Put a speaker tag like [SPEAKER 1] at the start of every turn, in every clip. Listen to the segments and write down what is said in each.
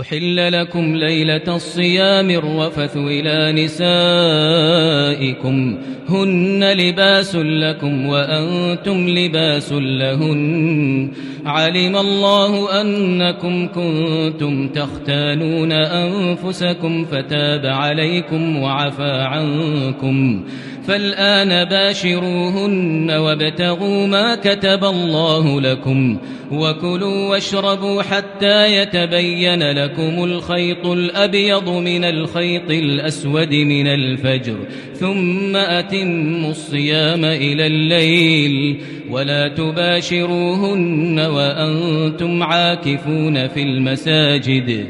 [SPEAKER 1] أحل لكم ليلة الصيام الرفث إلى نسائكم هن لباس لكم وأنتم لباس لهن علم الله أنكم كنتم تختانون أنفسكم فتاب عليكم وعفى عنكم فالآن باشروهن وابتغوا ما كتب الله لكم وكلوا واشربوا حتى يتبين لكم الخيط الأبيض من الخيط الأسود من الفجر ثم أتموا الصيام إلى الليل ولا تباشروهن وأنتم عاكفون في المساجد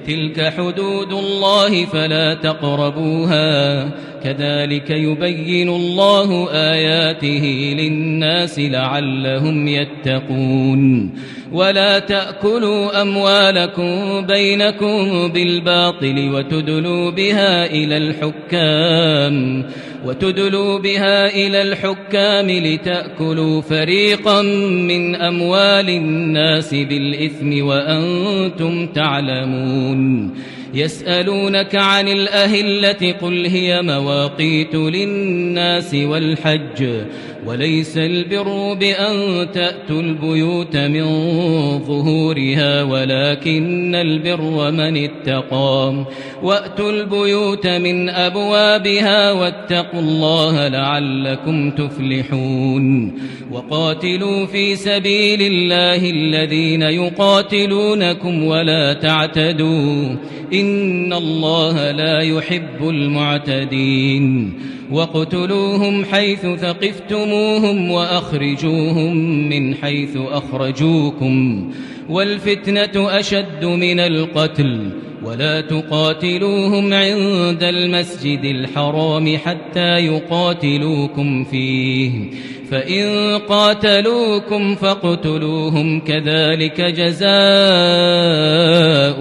[SPEAKER 1] تلك حدود الله فلا تقربوها كذلك يبين الله آياته للناس لعلهم يتقون ولا تأكلوا أموالكم بينكم بالباطل وتدلوا بها إلى الحكام لتأكلوا فريقا من أموال الناس بالإثم وأنتم تعلمون يسألونك عن الأهلة قل هي مواقيت للناس والحج وليس البر بأن تأتوا البيوت من ظهورها ولكن البر من اتقى وأتوا البيوت من أبوابها واتقوا الله لعلكم تفلحون وقاتلوا في سبيل الله الذين يقاتلونكم ولا تعتدوا إن الله لا يحب المعتدين وَاقْتُلُوهُمْ حَيْثُ ثَقِفْتُمُوهُمْ وَأَخْرِجُوهُمْ مِنْ حَيْثُ أَخْرَجُوكُمْ وَالْفِتْنَةُ أَشَدُّ مِنَ الْقَتْلِ وَلَا تُقَاتِلُوهُمْ عِندَ الْمَسْجِدِ الْحَرَامِ حَتَّى يُقَاتِلُوكُمْ فِيهِ فَإِن قَاتَلُوكُمْ فَاقْتُلُوهُمْ كَذَلِكَ جَزَاءُ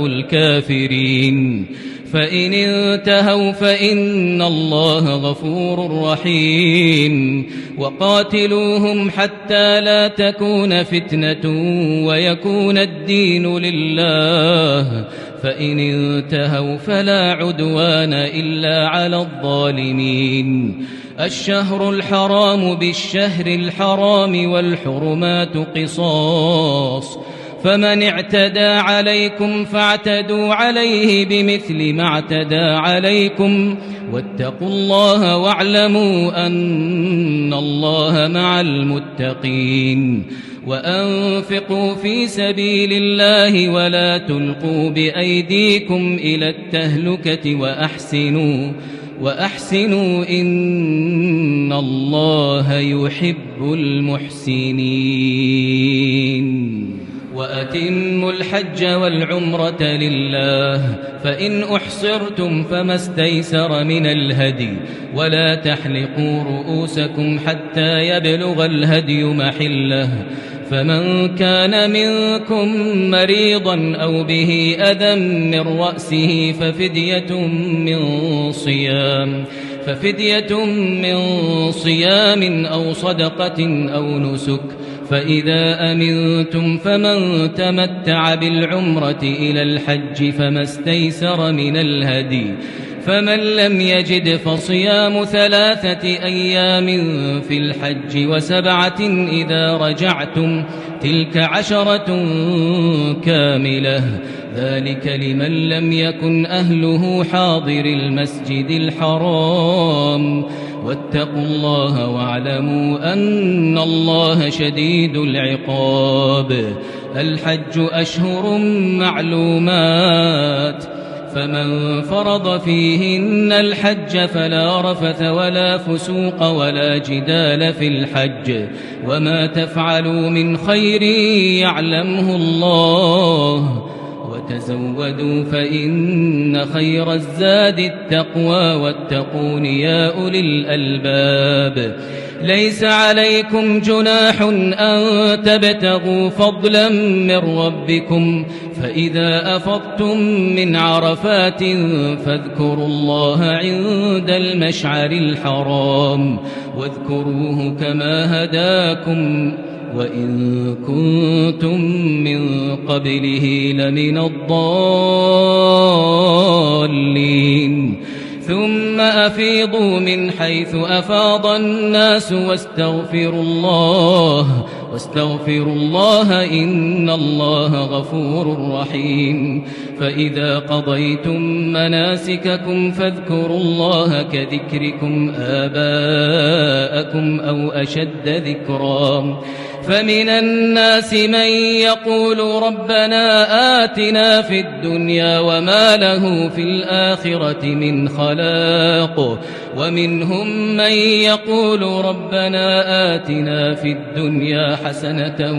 [SPEAKER 1] الْكَافِرِينَ فإن انتهوا فإن الله غفور رحيم وقاتلوهم حتى لا تكون فتنة ويكون الدين لله فإن انتهوا فلا عدوان إلا على الظالمين الشهر الحرام بالشهر الحرام والحرمات قصاص فمن اعتدى عليكم فاعتدوا عليه بمثل ما اعتدى عليكم واتقوا الله واعلموا أن الله مع المتقين وأنفقوا في سبيل الله ولا تلقوا بأيديكم إلى التهلكة وأحسنوا إن الله يحب المحسنين وأتموا الحج والعمرة لله فإن أحصرتم فما استيسر من الهدي ولا تحلقوا رؤوسكم حتى يبلغ الهدي محله فمن كان منكم مريضا أو به أذى من رأسه ففدية من صيام أو صدقة أو نسك فإذا أمنتم فمن تمتع بالعمرة إلى الحج فما استيسر من الهدي فمن لم يجد فصيام 3 أيام في الحج و7 إذا رجعتم تلك 10 كاملة ذلك لمن لم يكن أهله حاضر المسجد الحرام واتقوا الله واعلموا أن الله شديد العقاب الحج أشهر معلومات فمن فرض فيهن الحج فلا رفث ولا فسوق ولا جدال في الحج وما تفعلوا من خير يعلمه الله وتزودوا فإن خير الزاد التقوى واتقون يا أولي الألباب ليس عليكم جناح أن تبتغوا فضلا من ربكم فإذا أفضتم من عرفات فاذكروا الله عند المشعر الحرام واذكروه كما هداكم وإن كنتم من قبله لمن الضالين ثم أفيضوا من حيث أفاض الناس واستغفروا الله إن الله غفور رحيم فإذا قضيتم مناسككم فاذكروا الله كذكركم آباءكم أو أشد ذكرا فمن الناس من يقول ربنا آتنا في الدنيا وما له في الآخرة من خلاق ومنهم من يقول ربنا آتنا في الدنيا حسنة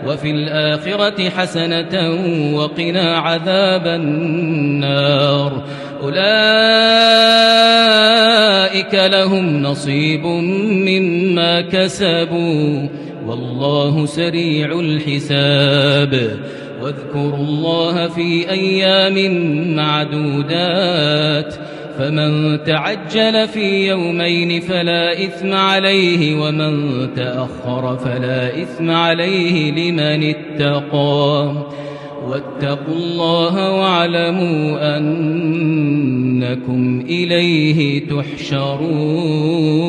[SPEAKER 1] وفي الآخرة حسنة وقنا عذاب النار أولئك لهم نصيب مما كسبوا والله سريع الحساب واذكروا الله في أيام معدودات فمن تعجل في يومين فلا إثم عليه ومن تأخر فلا إثم عليه لمن اتقى واتقوا الله واعلموا أنكم إليه تحشرون